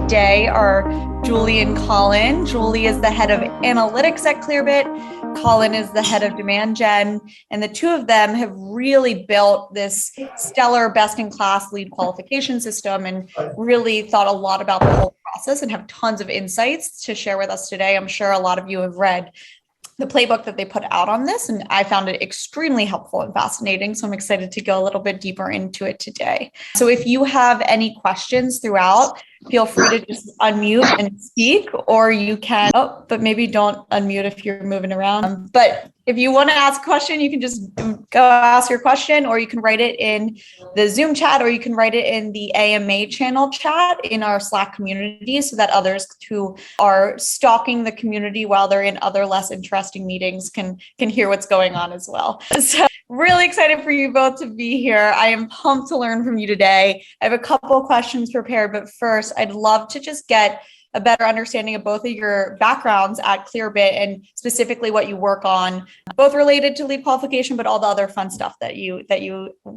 today are Julie and Colin. Julie is the head of analytics at Clearbit. Colin is the head of demand gen. And the two of them have really built this stellar best-in-class lead qualification system and really thought a lot about the whole process and have tons of insights to share with us today. I'm sure a lot of you have read the playbook that they put out on this, and I found it extremely helpful and fascinating. So I'm excited to go a little bit deeper into it today. So if you have any questions throughout, feel free to just unmute and speak, or you can, but maybe don't unmute if you're moving around. But if you want to ask a question, you can just go ask your question, or you can write it in the Zoom chat, or you can write it in the AMA channel chat in our Slack community so that others who are stalking the community while they're in other less interesting meetings can hear what's going on as well. So really excited for you both to be here. I am pumped to learn from you today. I have a couple of questions prepared, but first I'd love to just get a better understanding of both of your backgrounds at Clearbit and specifically what you work on, both related to lead qualification, but all the other fun stuff that you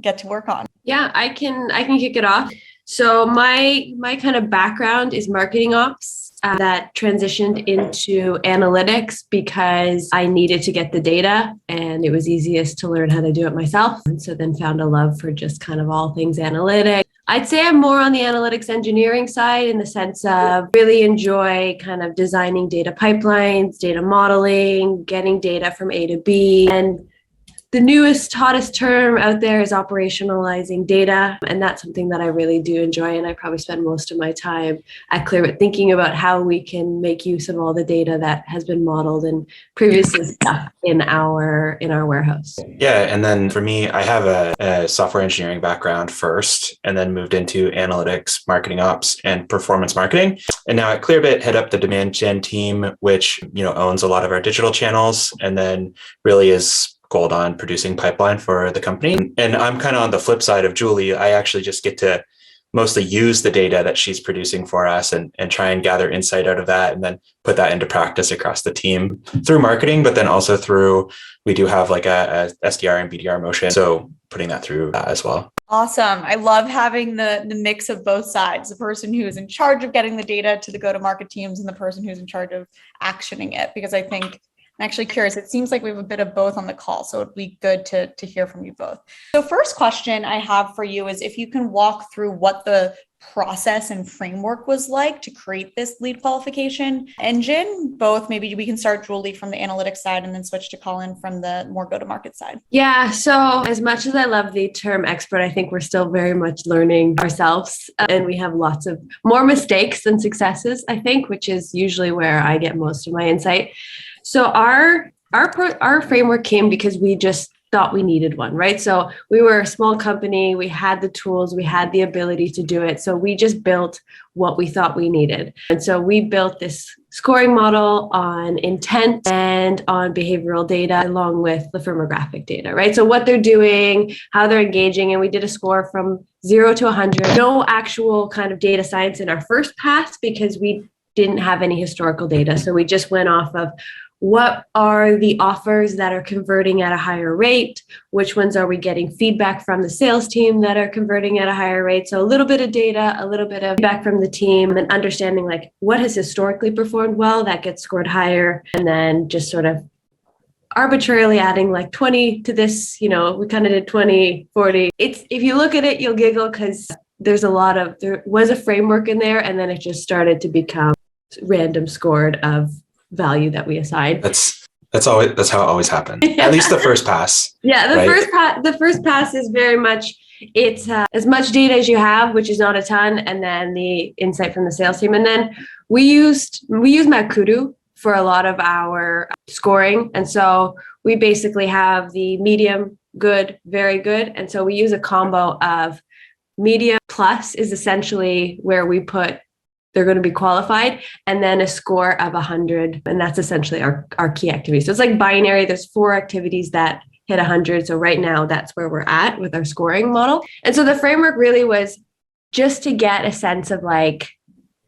get to work on. Yeah, I can kick it off. So my kind of background is marketing ops. That transitioned into analytics because I needed to get the data and it was easiest to learn how to do it myself. And so then found a love for just kind of all things analytics. I'd say I'm more on the analytics engineering side in the sense of really enjoy kind of designing data pipelines, data modeling, getting data from A to B. And the newest, hottest term out there is operationalizing data. And that's something that I really do enjoy. And I probably spend most of my time at Clearbit thinking about how we can make use of all the data that has been modeled and previously stuck in our warehouse. Yeah. And then for me, I have a software engineering background first, and then moved into analytics, marketing ops, and performance marketing. And now at Clearbit, head up the demand gen team, which, owns a lot of our digital channels, and then really is gold on producing pipeline for the company. And I'm kind of on the flip side of Julie. I actually just get to mostly use the data that she's producing for us and try and gather insight out of that and then put that into practice across the team through marketing, but then also we do have like a SDR and BDR motion. So putting that through that as well. Awesome. I love having the mix of both sides, the person who is in charge of getting the data to the go-to-market teams and the person who's in charge of actioning it, because I think I'm actually curious. It seems like we have a bit of both on the call, so it'd be good to hear from you both. So first question I have for you is if you can walk through what the process and framework was like to create this lead qualification engine. Both, maybe we can start Julie from the analytics side and then switch to Colin from the more go-to-market side. Yeah, so as much as I love the term expert, I think we're still very much learning ourselves, and we have lots of more mistakes than successes, I think, which is usually where I get most of my insight. So our framework came because we just thought we needed one, right? So we were a small company, we had the tools, we had the ability to do it. So we just built what we thought we needed. And so we built this scoring model on intent and on behavioral data along with the firmographic data, right? So what they're doing, how they're engaging, and we did a score from 0 to 100. No actual kind of data science in our first pass because we didn't have any historical data. So we just went off of what are the offers that are converting at a higher rate? Which ones are we getting feedback from the sales team that are converting at a higher rate? So a little bit of data, a little bit of feedback from the team, and understanding like what has historically performed well that gets scored higher. And then just sort of arbitrarily adding like 20 to this, we kind of did 20, 40. If you look at it, you'll giggle because there was a framework in there, and then it just started to become random scored of value that we assign. That's how it always happens. Yeah. At least the first pass. Yeah, the first pass is very much it's as much data as you have, which is not a ton, and then the insight from the sales team. And then we used Makudu for a lot of our scoring, and so we basically have the medium, good, very good, and so we use a combo of medium plus is essentially where we put they're going to be qualified, and then a score of 100. And that's essentially our key activity. So it's like binary. There's 4 activities that hit 100. So right now that's where we're at with our scoring model. And so the framework really was just to get a sense of like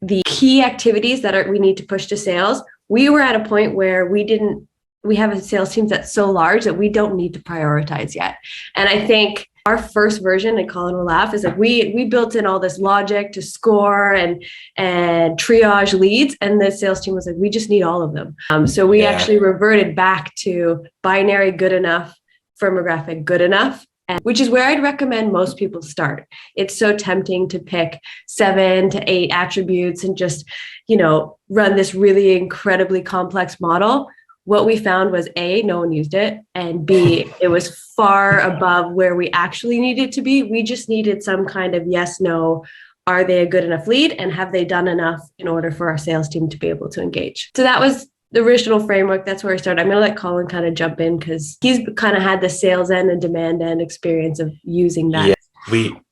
the key activities that we need to push to sales. We were at a point where we didn't we have a sales team that's so large that we don't need to prioritize yet. And I think our first version, and Colin will laugh, is like we built in all this logic to score and triage leads, and the sales team was like, we just need all of them. So we actually reverted back to binary good enough, firmographic good enough, which is where I'd recommend most people start. It's so tempting to pick 7 to 8 attributes and just, run this really incredibly complex model. What we found was A, no one used it, and B, it was far above where we actually needed to be. We just needed some kind of yes, no, are they a good enough lead, and have they done enough in order for our sales team to be able to engage? So that was the original framework. That's where I started. I'm going to let Colin kind of jump in because he's kind of had the sales end and demand end experience of using that. Yeah,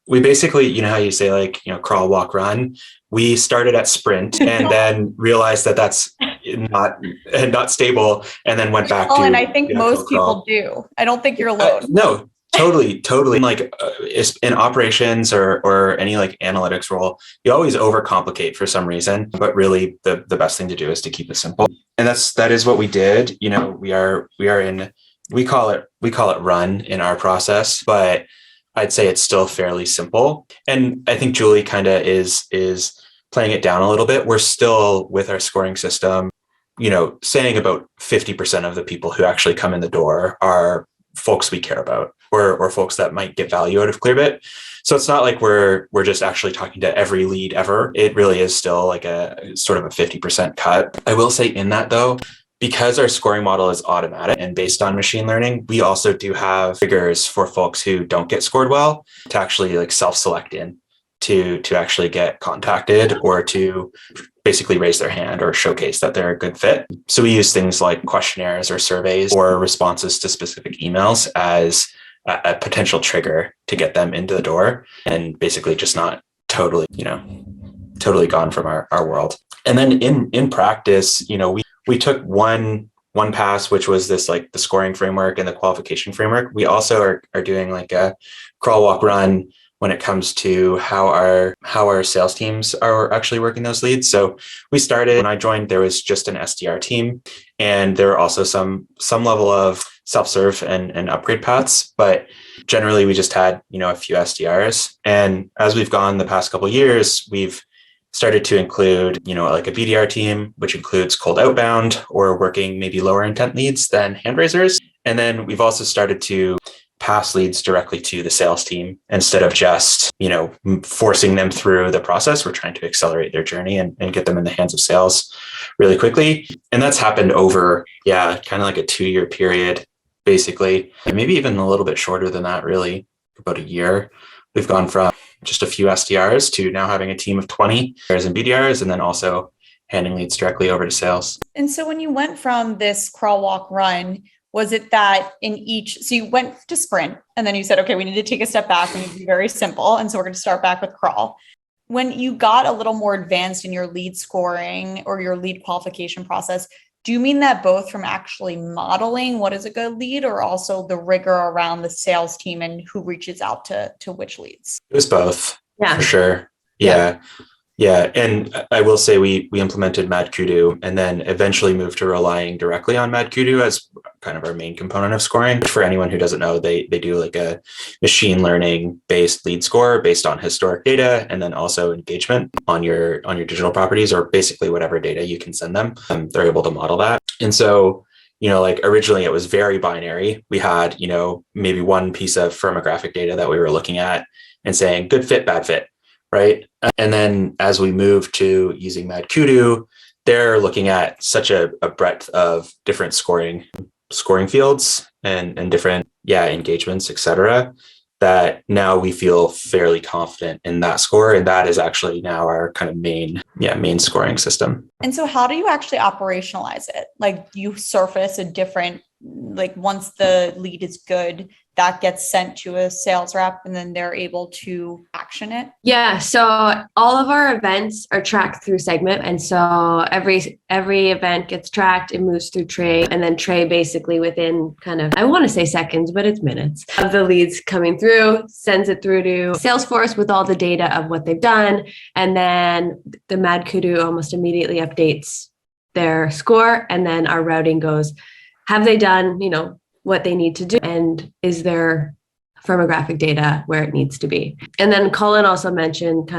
we basically, how you say like, crawl, walk, run. We started at sprint and then realized that that's not stable, and then went back to. And I think most people do. I don't think you're alone. No, totally. Like in operations or any like analytics role, you always overcomplicate for some reason. But really, the best thing to do is to keep it simple, and that is what we did. We call it run in our process, but I'd say it's still fairly simple. And I think Julie kind of is playing it down a little bit. We're still with our scoring system, saying about 50% of the people who actually come in the door are folks we care about or folks that might get value out of Clearbit. So it's not like we're just actually talking to every lead ever. It really is still like a sort of a 50% cut. I will say in that though, because our scoring model is automatic and based on machine learning, we also do have triggers for folks who don't get scored well to actually like self-select in to actually get contacted or to basically raise their hand or showcase that they're a good fit. So we use things like questionnaires or surveys or responses to specific emails as a potential trigger to get them into the door, and basically just not totally gone from our world. And then in practice, we took one pass, which was this like the scoring framework and the qualification framework. We also are doing like a crawl, walk, run when it comes to how our sales teams are actually working those leads. So we started, when I joined, there was just an SDR team, and there were also some level of self-serve and upgrade paths, but generally we just had, a few SDRs. And as we've gone the past couple of years, we've started to include, like a BDR team, which includes cold outbound or working maybe lower intent leads than hand raisers. And then we've also started to pass leads directly to the sales team instead of just, forcing them through the process. We're trying to accelerate their journey and get them in the hands of sales really quickly. And that's happened over, kind of like a 2-year period, basically, and maybe even a little bit shorter than that, really, about a year. We've gone from just a few SDRs to now having a team of 20 SDRs and BDRs, and then also handing leads directly over to sales. And so when you went from this crawl, walk, run, was it that so you went to sprint and then you said, okay, we need to take a step back. We need to be very simple. And so we're going to start back with crawl. When you got a little more advanced in your lead scoring or your lead qualification process, do you mean that both from actually modeling what is a good lead or also the rigor around the sales team and who reaches out to which leads? It was both, for sure. Yeah. And I will say we implemented MadKudu and then eventually moved to relying directly on MadKudu as kind of our main component of scoring. For anyone who doesn't know, they do like a machine learning based lead score based on historic data and then also engagement on your digital properties or basically whatever data you can send them. They're able to model that. And so, like originally it was very binary. We had, maybe one piece of firmographic data that we were looking at and saying good fit, bad fit. Right. And then as we move to using MadKudu, they're looking at such a breadth of different scoring fields and different, engagements, et cetera, that now we feel fairly confident in that score. And that is actually now our kind of main scoring system. And so how do you actually operationalize it? Like you surface a different, like once the lead is good, that gets sent to a sales rep and then they're able to action it? Yeah. So all of our events are tracked through Segment. And so every event gets tracked, it moves through Trey, and then Trey basically within kind of, I want to say seconds, but it's minutes of the leads coming through, sends it through to Salesforce with all the data of what they've done. And then the MadKudu almost immediately updates their score. And then our routing goes, have they done, what they need to do? And is there firmographic data where it needs to be? And then Colin also mentioned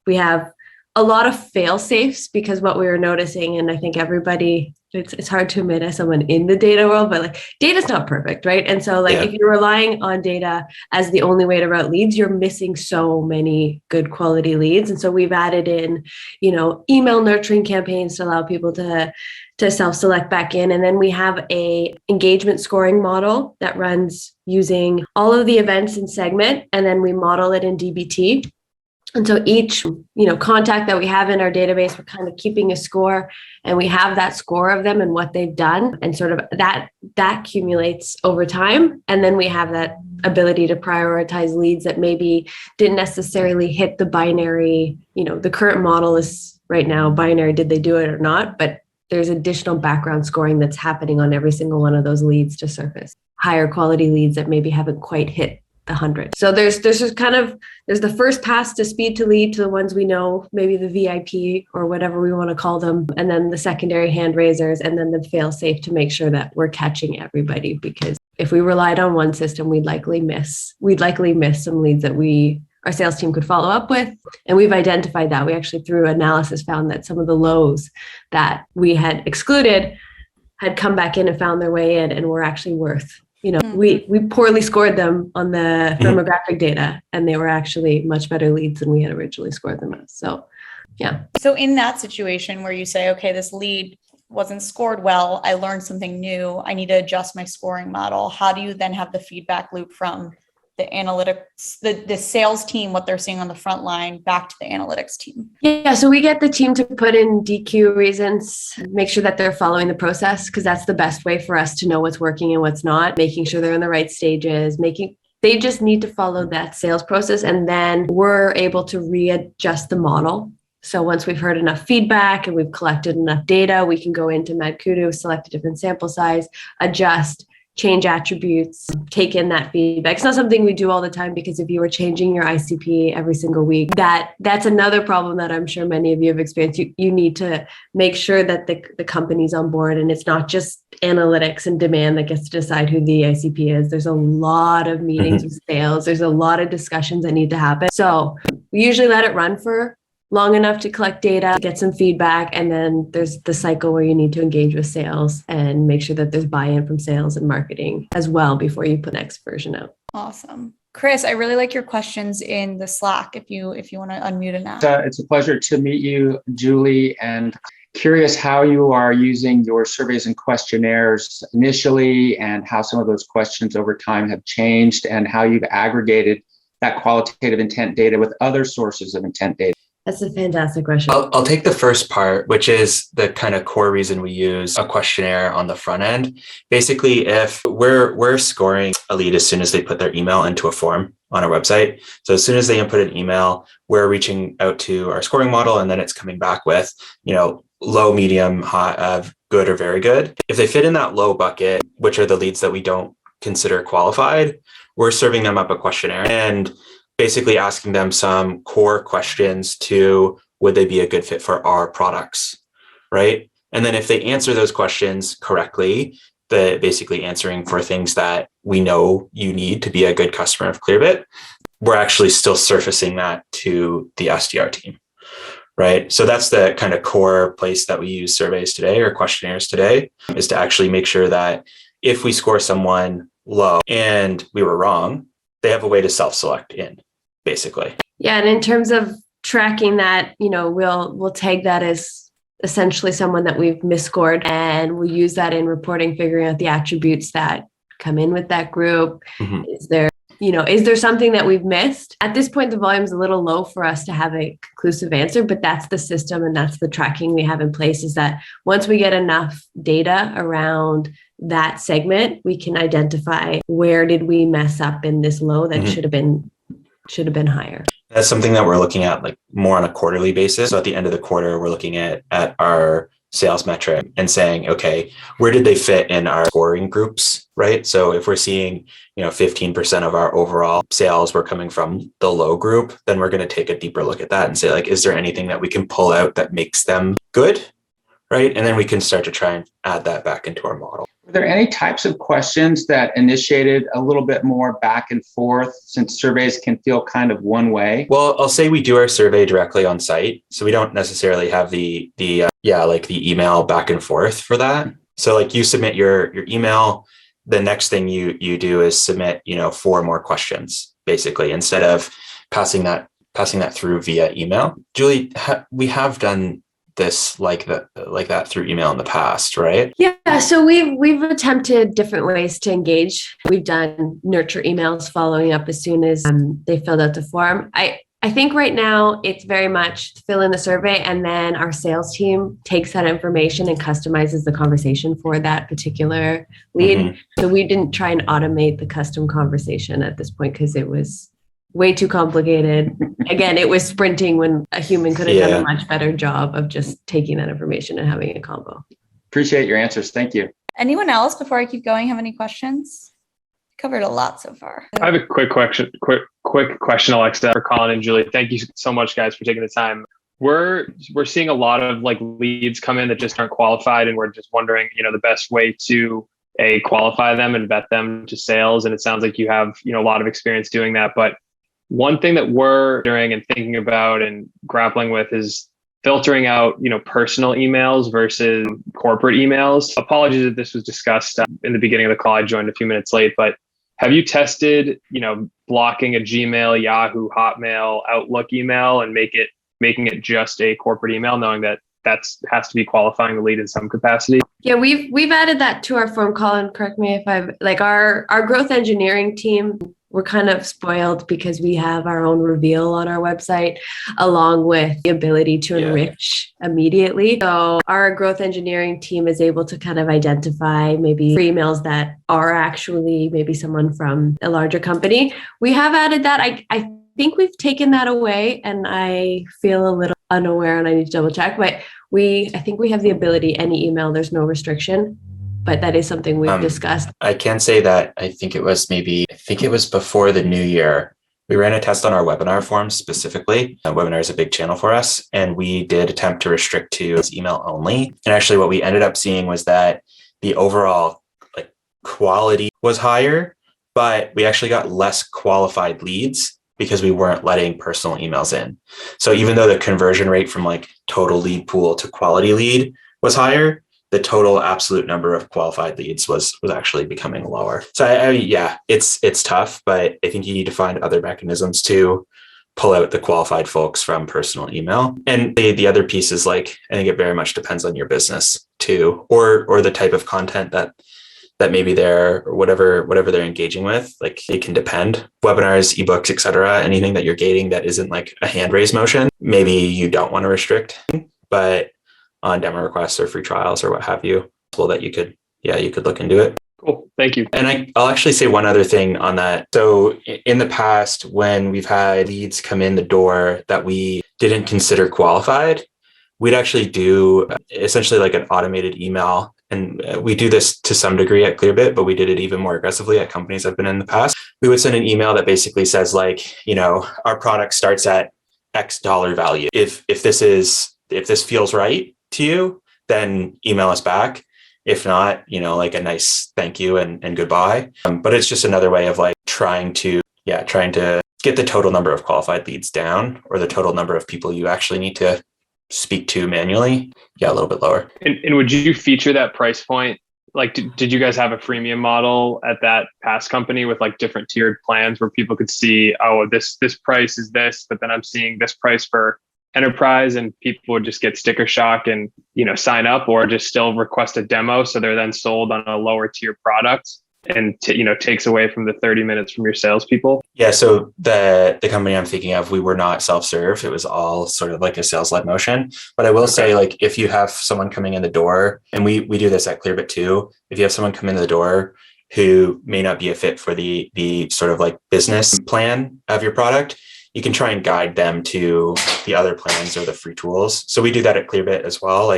we have a lot of fail safes, because what we were noticing, and I think everybody, it's hard to admit as someone in the data world, but like data's not perfect, right? And so if you're relying on data as the only way to route leads, you're missing so many good quality leads. And so we've added in, email nurturing campaigns to allow people to self-select back in. And then we have a engagement scoring model that runs using all of the events in Segment, and then we model it in DBT. And so each, contact that we have in our database, we're kind of keeping a score, and we have that score of them and what they've done, and sort of that accumulates over time. And then we have that ability to prioritize leads that maybe didn't necessarily hit the binary, the current model is right now binary, did they do it or not? But there's additional background scoring that's happening on every single one of those leads to surface higher quality leads that maybe haven't quite hit the 100. So there's just there's the first pass to speed to lead to the ones we know, maybe the VIP or whatever we want to call them, and then the secondary hand raisers, and then the fail safe to make sure that we're catching everybody. Because if we relied on one system, we'd likely miss some leads that our sales team could follow up with. And we've identified that. We actually, through analysis, found that some of the lows that we had excluded had come back in and found their way in, and were actually worth. We poorly scored them on the firmographic data, and they were actually much better leads than we had originally scored them as. So, yeah. So in that situation where you say, okay, this lead wasn't scored well, I learned something new, I need to adjust my scoring model. How do you then have the feedback loop from the analytics, the sales team, what they're seeing on the front line, back to the analytics team? Yeah, so we get the team to put in DQ reasons, make sure that they're following the process, because that's the best way for us to know what's working and what's not, making sure they're in the right stages, they just need to follow that sales process, and then we're able to readjust the model. So once we've heard enough feedback and we've collected enough data, we can go into MadKudu, select a different sample size, adjust, change attributes, take in that feedback. It's not something we do all the time, because if you were changing your ICP every single week, that's another problem that I'm sure many of you have experienced. You need to make sure that the company's on board, and it's not just analytics and demand that gets to decide who the ICP is. There's a lot of meetings with sales. There's a lot of discussions that need to happen. So we usually let it run for long enough to collect data, get some feedback, and then there's the cycle where you need to engage with sales and make sure that there's buy-in from sales and marketing as well before you put the next version out. Awesome. Chris, I really like your questions in the Slack if you want to unmute and ask. It's a pleasure to meet you, Julie, and curious how you are using your surveys and questionnaires initially, and how some of those questions over time have changed, and how you've aggregated that qualitative intent data with other sources of intent data. That's a fantastic question. I'll take the first part, which is the kind of core reason we use a questionnaire on the front end. Basically, if we're scoring a lead as soon as they put their email into a form on our website. So as soon as they input an email, we're reaching out to our scoring model, and then it's coming back with, low, medium, high, good, or very good. If they fit in that low bucket, which are the leads that we don't consider qualified, we're serving them up a questionnaire and basically asking them some core questions to, would they be a good fit for our products, right? And then if they answer those questions correctly, basically answering for things that we know you need to be a good customer of Clearbit, we're actually still surfacing that to the SDR team, right? So that's the kind of core place that we use surveys today, or questionnaires today, is to actually make sure that if we score someone low and we were wrong, they have a way to self-select in, basically. Yeah, and in terms of tracking that, we'll tag that as essentially someone that we've misscored, and we'll use that in reporting, figuring out the attributes that come in with that group. Mm-hmm. Is there something that we've missed? At this point, the volume's a little low for us to have a conclusive answer, but that's the system and that's the tracking we have in place, is that once we get enough data around that segment, we can identify where did we mess up in this low that should have been higher. That's something that we're looking at more on a quarterly basis. So at the end of the quarter, we're looking at our sales metric and saying, okay, where did they fit in our scoring groups, right? So if we're seeing, 15% of our overall sales were coming from the low group, then we're going to take a deeper look at that and say, is there anything that we can pull out that makes them good, right? And then we can start to try and add that back into our model. Were there any types of questions that initiated a little bit more back and forth, since surveys can feel kind of one way? Well, I'll say we do our survey directly on site, so we don't necessarily have the email back and forth for that. So like you submit your email, the next thing you do is submit 4 more questions basically, instead of passing that through via email. Julie, we have done this like that through email in the past, right? Yeah, so we've attempted different ways to engage. We've done nurture emails following up as soon as they filled out the form. I think right now it's very much fill in the survey, and then our sales team takes that information and customizes the conversation for that particular lead. Mm-hmm. So we didn't try and automate the custom conversation at this point because it was way too complicated. Again, it was sprinting when a human could have done a much better job of just taking that information and having a combo. Appreciate your answers. Thank you. Anyone else before I keep going have any questions? Covered a lot so far. I have a quick question, Alexa, for Colin and Julie. Thank you so much, guys, for taking the time. We're seeing a lot of like leads come in that just aren't qualified, and we're just wondering, the best way to qualify them and vet them to sales. And it sounds like you have, a lot of experience doing that. But one thing that we're doing and thinking about and grappling with is filtering out, personal emails versus corporate emails. Apologies if this was discussed in the beginning of the call. I joined a few minutes late, but have you tested, blocking a Gmail, Yahoo, Hotmail, Outlook email and making it just a corporate email, knowing that has to be qualifying the lead in some capacity? Yeah, we've added that to our form. Colin, correct me if I've our growth engineering team. We're kind of spoiled because we have our own reveal on our website, along with the ability to enrich immediately. So our growth engineering team is able to kind of identify maybe emails that are actually maybe someone from a larger company. We have added that. I think we've taken that away, and I feel a little unaware, and I need to double check. But I think we have the ability, any email, there's no restriction. But that is something we've discussed. I can say that I think it was before the new year. We ran a test on our webinar form specifically. Webinar is a big channel for us, and we did attempt to restrict to email only. And actually what we ended up seeing was that the overall quality was higher, but we actually got less qualified leads because we weren't letting personal emails in. So even though the conversion rate from total lead pool to quality lead was higher, the total absolute number of qualified leads was actually becoming lower. So it's tough, but I think you need to find other mechanisms to pull out the qualified folks from personal email. And the other piece is I think it very much depends on your business too, or the type of content that maybe they're, or whatever they're engaging with. It can depend. Webinars, ebooks, etc. Anything that you're gating that isn't a hand raise motion, maybe you don't want to restrict, but on demo requests or free trials or what have you, so that you could look into it. Cool. Thank you. And I'll actually say one other thing on that. So in the past, when we've had leads come in the door that we didn't consider qualified, we'd actually do essentially an automated email. And we do this to some degree at Clearbit, but we did it even more aggressively at companies I've been in the past. We would send an email that basically says our product starts at X dollar value. If this feels right to you, then email us back. If not, a nice thank you and goodbye. But it's just another way of trying to get the total number of qualified leads down, or the total number of people you actually need to speak to manually. A little bit lower. And would you feature that price point? Did you guys have a freemium model at that past company with different tiered plans where people could see, oh, this price is this, but then I'm seeing this price for enterprise, and people would just get sticker shock and sign up, or just still request a demo, so they're then sold on a lower tier product, and takes away from the 30 minutes from your salespeople? Yeah. So the company I'm thinking of, we were not self-serve. It was all sort of a sales-led motion. But I will say, if you have someone coming in the door, and we do this at Clearbit too, if you have someone come in the door who may not be a fit for the sort of business plan of your product, you can try and guide them to the other plans or the free tools. So we do that at Clearbit as well.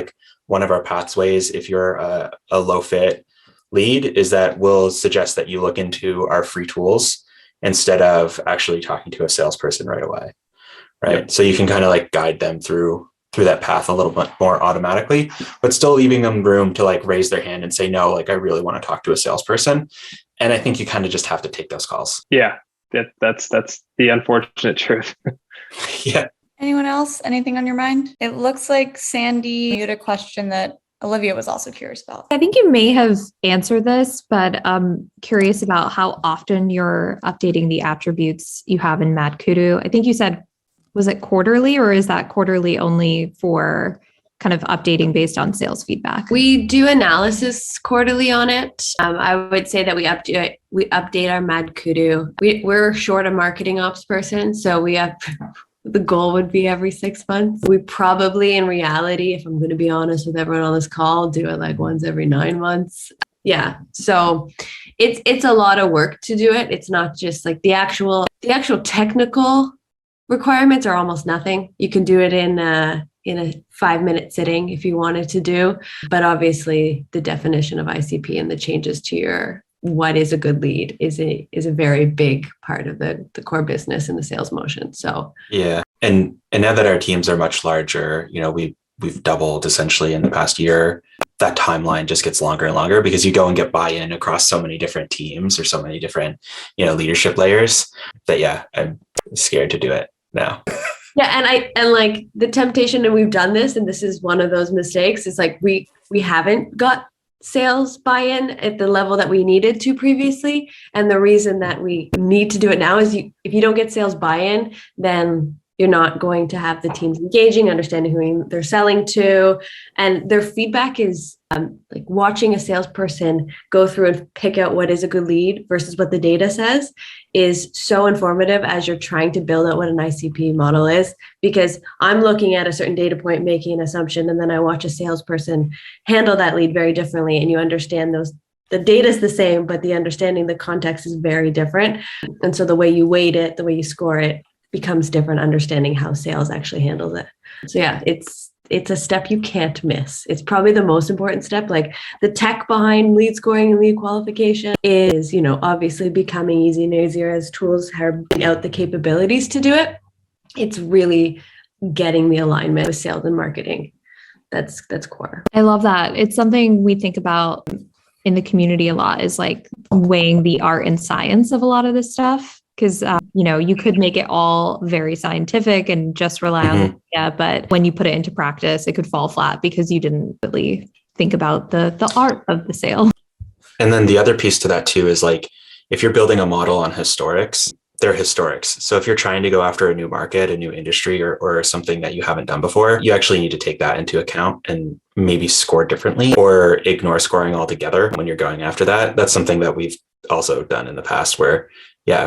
One of our pathways, if you're a low fit lead, is that we'll suggest that you look into our free tools instead of actually talking to a salesperson right away. Right. Yep. So you can kind of guide them through through that path a little bit more automatically, but still leaving them room to like raise their hand and say, no, like I really want to talk to a salesperson. And I think you kind of just have to take those calls. Yeah, that's the unfortunate truth. Yeah. Anyone else? Anything on your mind? It looks like Sandy, you had a question that Olivia was also curious about. I think you may have answered this, but I'm curious about how often you're updating the attributes you have in Mad Kudu. I think you said, was it quarterly, or is that quarterly only for kind of updating based on sales feedback? We do analysis quarterly on it. I would say that we update our Mad Kudu. We're short a marketing ops person, so the goal would be every 6 months. We probably, in reality, if I'm going to be honest with everyone on this call, do it like once every 9 months. Yeah. So it's a lot of work to do it. It's not just like the actual technical requirements are almost nothing. You can do it in a 5-minute sitting if you wanted to do, but obviously the definition of ICP and the changes to your what is a good lead is a very big part of the core business and the sales motion. So yeah, and now that our teams are much larger, we've doubled essentially in the past year. That timeline just gets longer and longer because you go and get buy-in across so many different teams or so many different leadership layers that I'm scared to do it now. Yeah, and like the temptation, and we've done this, and this is one of those mistakes, is like we haven't got sales buy-in at the level that we needed to previously. And the reason that we need to do it now is if you don't get sales buy-in, then you're not going to have the teams engaging, understanding who they're selling to. And their feedback is like watching a salesperson go through and pick out what is a good lead versus what the data says is so informative as you're trying to build out what an ICP model is, because I'm looking at a certain data point, making an assumption, and then I watch a salesperson handle that lead very differently. And you understand the data is the same, but the understanding, the context is very different. And so the way you weight it, the way you score it becomes different, understanding how sales actually handles it. So yeah, it's a step you can't miss. It's probably the most important step. Like the tech behind lead scoring and lead qualification is, obviously becoming easier and easier as tools have built out the capabilities to do it. It's really getting the alignment with sales and marketing. That's core. I love that. It's something we think about in the community a lot, is like weighing the art and science of a lot of this stuff. Because, you could make it all very scientific and just rely on the data, but when you put it into practice, it could fall flat because you didn't really think about the art of the sale. And then the other piece to that too is like, if you're building a model on historics, they're historics. So if you're trying to go after a new market, a new industry, or something that you haven't done before, you actually need to take that into account and maybe score differently or ignore scoring altogether when you're going after that. That's something that we've also done in the past where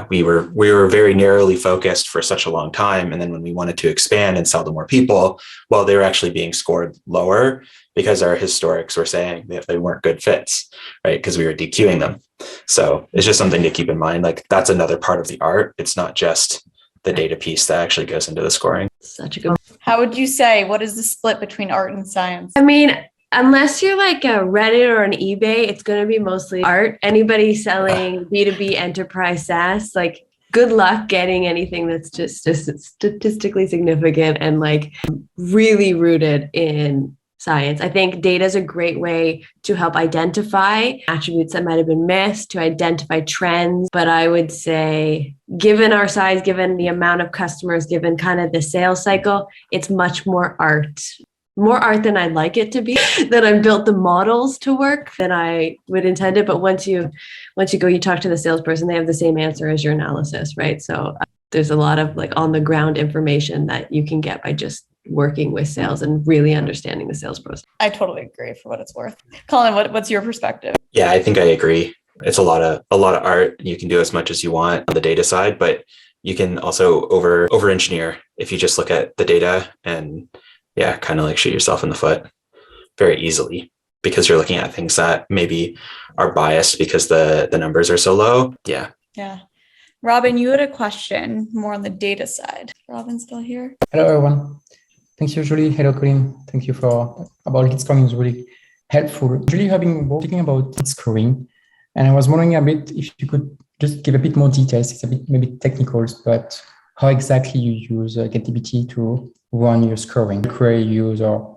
we were very narrowly focused for such a long time. And then when we wanted to expand and sell to more people, well, they were actually being scored lower because our historics were saying that they weren't good fits, right? Because we were DQing them. So it's just something to keep in mind. Like that's another part of the art. It's not just the data piece that actually goes into the scoring. Such a good. How would you say, what is the split between art and science? I mean, unless you're like a Reddit or an eBay, it's going to be mostly art. Anybody selling B2B enterprise SaaS, like good luck getting anything that's just statistically significant and like really rooted in science. I think data is a great way to help identify attributes that might have been missed, to identify trends. But I would say, given our size, given the amount of customers, given kind of the sales cycle, it's much more art than I'd like it to be, that I've built the models to work than I would intend it. But once you go, you talk to the salesperson, they have the same answer as your analysis, right? So there's a lot of like on the ground information that you can get by just working with sales and really understanding the sales process. I totally agree for what it's worth. Colin, what's your perspective? Yeah, I think I agree. It's a lot of art. You can do as much as you want on the data side, but you can also over engineer if you just look at the data and kind of like shoot yourself in the foot very easily because you're looking at things that maybe are biased because the numbers are so low. Yeah. Robin, you had a question more on the data side. Robin still here? Hello, everyone. Thanks, Julie. Hello, Colin. Thank you about lead scoring is really helpful. Julie, thinking about lead scoring, and I was wondering a bit if you could just give a bit more details. It's a bit maybe technical, but how exactly you use GetDBT to run your scoring, query use, or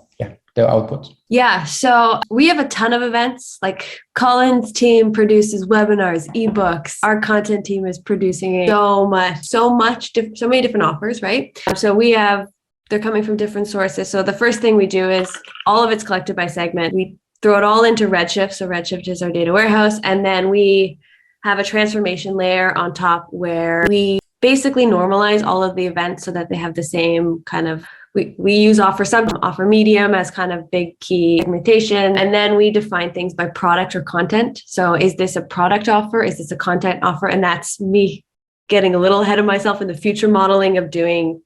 the output. Yeah, so we have a ton of events. Like Colin's team produces webinars, ebooks. Our content team is producing so many different offers, right? So they're coming from different sources. So the first thing we do is all of it's collected by segment. We throw it all into Redshift. So Redshift is our data warehouse. And then we have a transformation layer on top where we basically normalize all of the events so that they have the same kind of, we use offer sub, offer medium as kind of big key segmentation. And then we define things by product or content. So is this a product offer? Is this a content offer? And that's me getting a little ahead of myself in the future modeling of doing,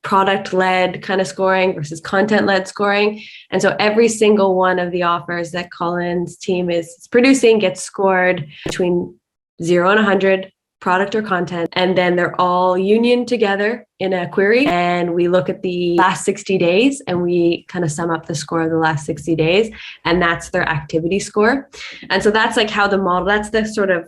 product-led kind of scoring versus content-led scoring. And so every single one of the offers that Colin's team is producing gets scored between 0 and 100, product or content. And then they're all union together in a query. And we look at the last 60 days and we kind of sum up the score of the last 60 days. And that's their activity score. And so that's like how the model, that's the sort of,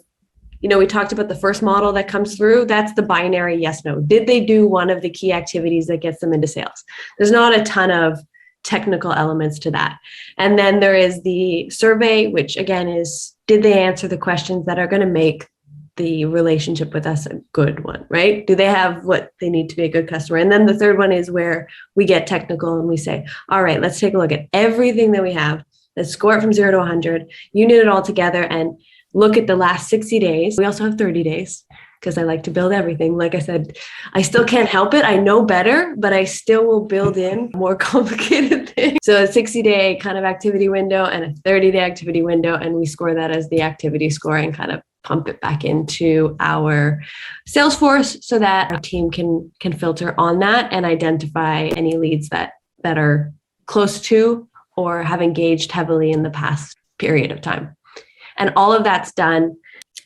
we talked about the first model that comes through. That's the binary yes, no. Did they do one of the key activities that gets them into sales? There's not a ton of technical elements to that. And then there is the survey, which again is, did they answer the questions that are going to make the relationship with us a good one, right? Do they have what they need to be a good customer? And then the third one is where we get technical and we say, all right, let's take a look at everything that we have. Let's score it from 0 to 100, unit it all together and look at the last 60 days. We also have 30 days because I like to build everything. Like I said, I still can't help it. I know better, but I still will build in more complicated things. So a 60-day kind of activity window and a 30-day activity window. And we score that as the activity score and kind of pump it back into our Salesforce so that our team can filter on that and identify any leads that are close to or have engaged heavily in the past period of time. And all of that's done.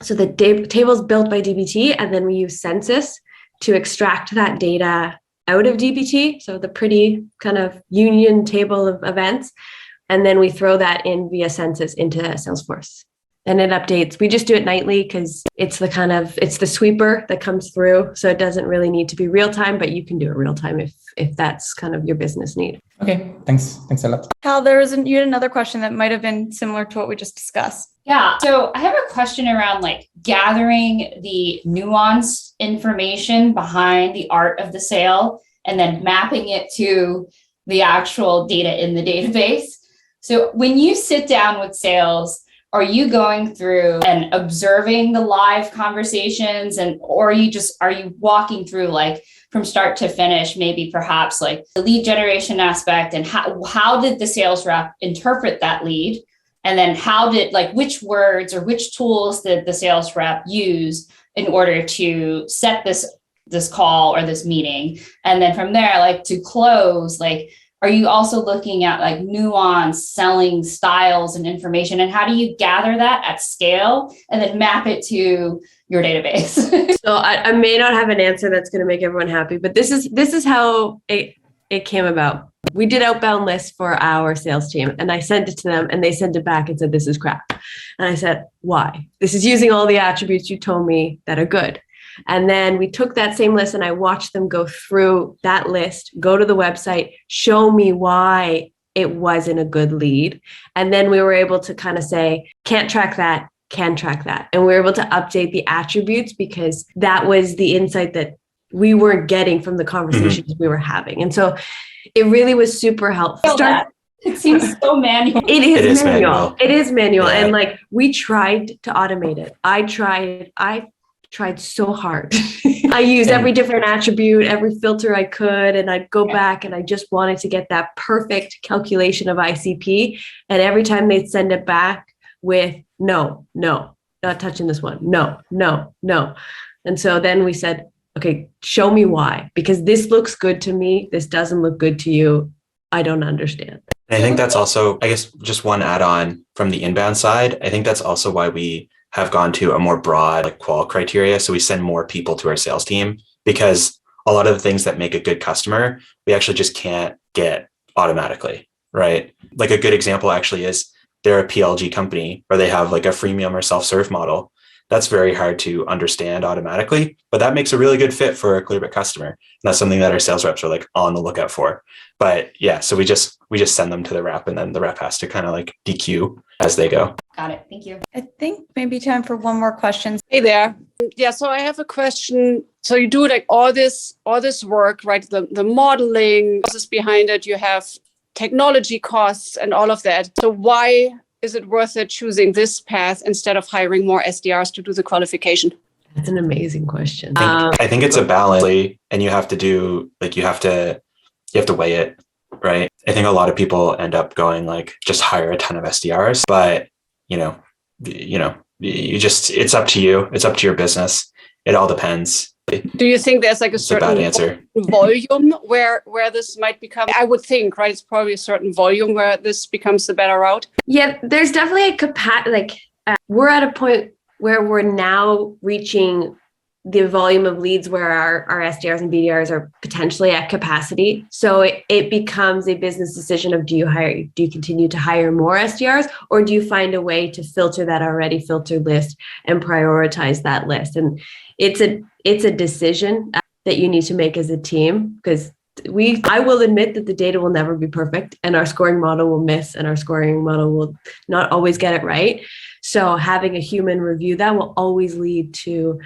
So the table is built by DBT, and then we use Census to extract that data out of DBT. So the pretty kind of union table of events. And then we throw that in via Census into Salesforce. And it updates. We just do it nightly because it's the sweeper that comes through. So it doesn't really need to be real time, but you can do it real time if that's kind of your business need. Okay, thanks a lot. Cal, you had another question that might have been similar to what we just discussed. Yeah. So I have a question around like gathering the nuanced information behind the art of the sale and then mapping it to the actual data in the database. So when you sit down with sales, are you going through and observing the live conversations or are you walking through like from start to finish, maybe perhaps like the lead generation aspect and how did the sales rep interpret that lead? And then which words or which tools did the sales rep use in order to set this call or this meeting? And then from there, like to close, like, are you also looking at like nuanced selling styles and information? And how do you gather that at scale and then map it to your database? So I may not have an answer that's going to make everyone happy, but this is how it came about. We did outbound lists for our sales team and I sent it to them and they sent it back and said, this is crap. And I said, why? This is using all the attributes you told me that are good. And then we took that same list and I watched them go through that list, go to the website, show me why it wasn't a good lead. And then we were able to kind of say, can't track that, can track that. And we were able to update the attributes because that was the insight that we weren't getting from the conversations we were having. And so it really was super helpful. It seems so manual. It is manual. It is manual. Yeah. And like we tried to automate it. I tried so hard. I used every different attribute, every filter I could, and I'd go back and I just wanted to get that perfect calculation of ICP. And every time they'd send it back with no, not touching this one. No. And so then we said, okay, show me why, because this looks good to me. This doesn't look good to you. I don't understand. I think that's also, I guess, just one add-on from the inbound side. I think that's also why we have gone to a more broad like qual criteria. So we send more people to our sales team because a lot of the things that make a good customer, we actually just can't get automatically, right? Like a good example actually is they're a PLG company or they have like a freemium or self-serve model. That's very hard to understand automatically, but that makes a really good fit for a Clearbit customer. And that's something that our sales reps are like on the lookout for. But yeah, so we just send them to the rep, and then the rep has to kind of like DQ as they go. Got it. Thank you. I think maybe time for one more question. Hey there. Yeah, so I have a question. So you do like all this work, right? The modeling process behind it, you have technology costs and all of that. So why is it worth it choosing this path instead of hiring more SDRs to do the qualification? That's an amazing question. I think it's a balance, and you have to do like you have to weigh it, right? I think a lot of people end up going like just hire a ton of SDRs, but you just it's up to you. It's up to your business. It all depends. Do you think there's like a certain bad answer. volume where this might become? I would think, right? It's probably a certain volume where this becomes the better route. Yeah, there's definitely a capacity. We're at a point where we're now reaching the volume of leads where our SDRs and BDRs are potentially at capacity. So it becomes a business decision of do you continue to hire more SDRs, or do you find a way to filter that already filtered list and prioritize that list? And it's a decision that you need to make as a team, because I will admit that the data will never be perfect, and our scoring model will miss, and our scoring model will not always get it right. So having a human review that will always lead to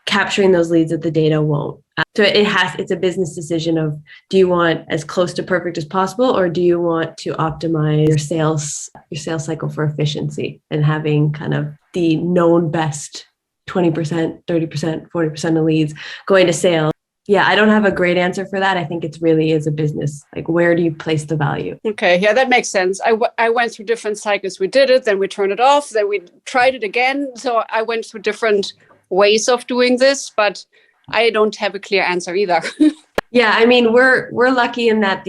capturing those leads that the data won't. So it's a business decision of, do you want as close to perfect as possible, or do you want to optimize your sales cycle for efficiency and having kind of the known best 20%, 30%, 40% of leads going to sales? Yeah, I don't have a great answer for that. I think it's really is a business. Like, where do you place the value? Okay, yeah, that makes sense. I went through different cycles. We did it, then we turned it off, then we tried it again. So I went through different ways of doing this, but I don't have a clear answer either. Yeah, I mean, we're lucky in that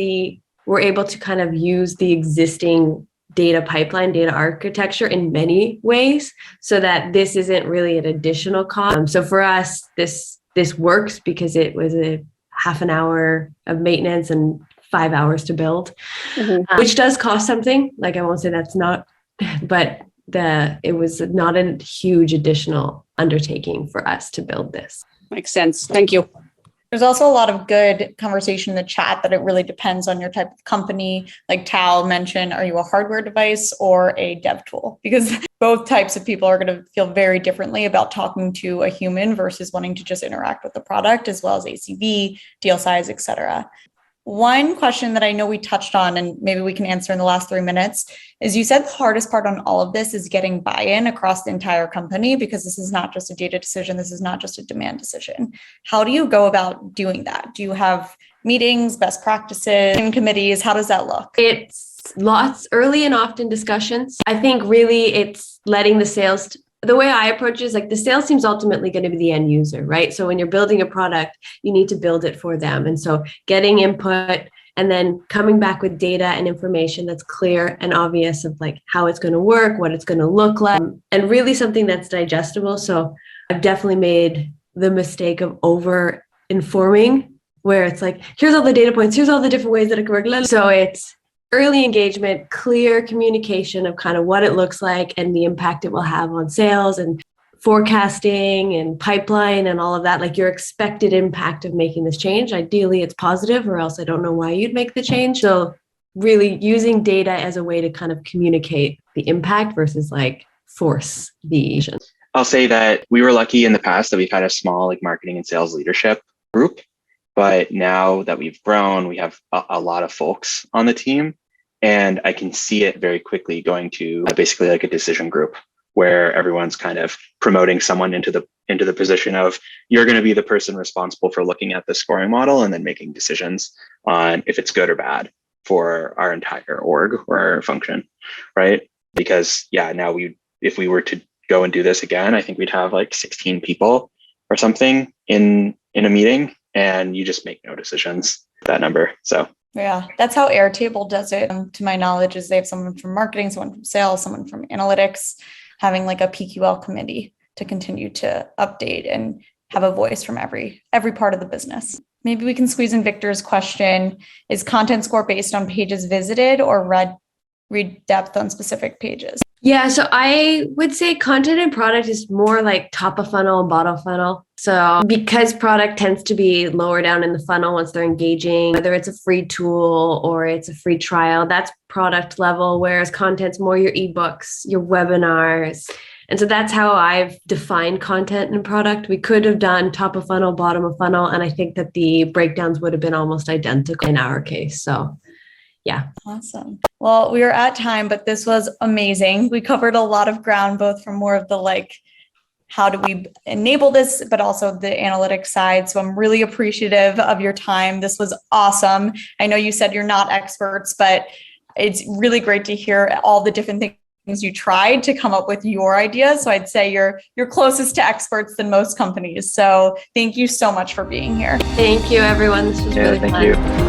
we're able to kind of use the existing data pipeline, data architecture in many ways, so that this isn't really an additional cost. So for us, this works because it was a half an hour of maintenance and 5 hours to build, which does cost something. Like, I won't say that's not, but it was not a huge additional undertaking for us to build this. Makes sense. Thank you. There's also a lot of good conversation in the chat that it really depends on your type of company. Like Tal mentioned, are you a hardware device or a dev tool? Because both types of people are going to feel very differently about talking to a human versus wanting to just interact with the product, as well as ACV, deal size, et cetera. One question that I know we touched on, and maybe we can answer in the last 3 minutes, is you said the hardest part on all of this is getting buy-in across the entire company, because this is not just a data decision. This is not just a demand decision. How do you go about doing that? Do you have meetings, best practices, committees? How does that look? It's lots early and often discussions. I think really it's letting the way I approach it is like the sales team's ultimately going to be the end user, right? So when you're building a product, you need to build it for them. And so getting input and then coming back with data and information that's clear and obvious of like how it's going to work, what it's going to look like, and really something that's digestible. So I've definitely made the mistake of over informing, where it's like, here's all the data points, here's all the different ways that it can work. So it's early engagement, clear communication of kind of what it looks like and the impact it will have on sales and forecasting and pipeline and all of that, like your expected impact of making this change. Ideally, it's positive, or else I don't know why you'd make the change. So really using data as a way to kind of communicate the impact versus like force the action. I'll say that we were lucky in the past that we've had a small like marketing and sales leadership group. But now that we've grown, we have a lot of folks on the team, and I can see it very quickly going to basically like a decision group where everyone's kind of promoting someone into the position of, you're going to be the person responsible for looking at the scoring model and then making decisions on if it's good or bad for our entire org or our function, right? Because now if we were to go and do this again, I think we'd have like 16 people or something in a meeting. And you just make no decisions with that number. So yeah, that's how Airtable does it. To my knowledge, is they have someone from marketing, someone from sales, someone from analytics, having like a PQL committee to continue to update and have a voice from every part of the business. Maybe we can squeeze in Victor's question. Is content score based on pages visited or read read depth on specific pages? Yeah, so I would say content and product is more like top of funnel and bottom funnel. So because product tends to be lower down in the funnel once they're engaging, whether it's a free tool or it's a free trial, that's product level, whereas content's more your ebooks, your webinars. And so that's how I've defined content and product. We could have done top of funnel, bottom of funnel, and I think that the breakdowns would have been almost identical in our case. So yeah. Awesome. Well, we are at time, but this was amazing. We covered a lot of ground, both from more of the like, how do we enable this, but also the analytics side. So I'm really appreciative of your time. This was awesome. I know you said you're not experts, but it's really great to hear all the different things you tried to come up with your ideas. So I'd say you're closest to experts than most companies. So thank you so much for being here. Thank you, everyone. This was really fun. Thank you.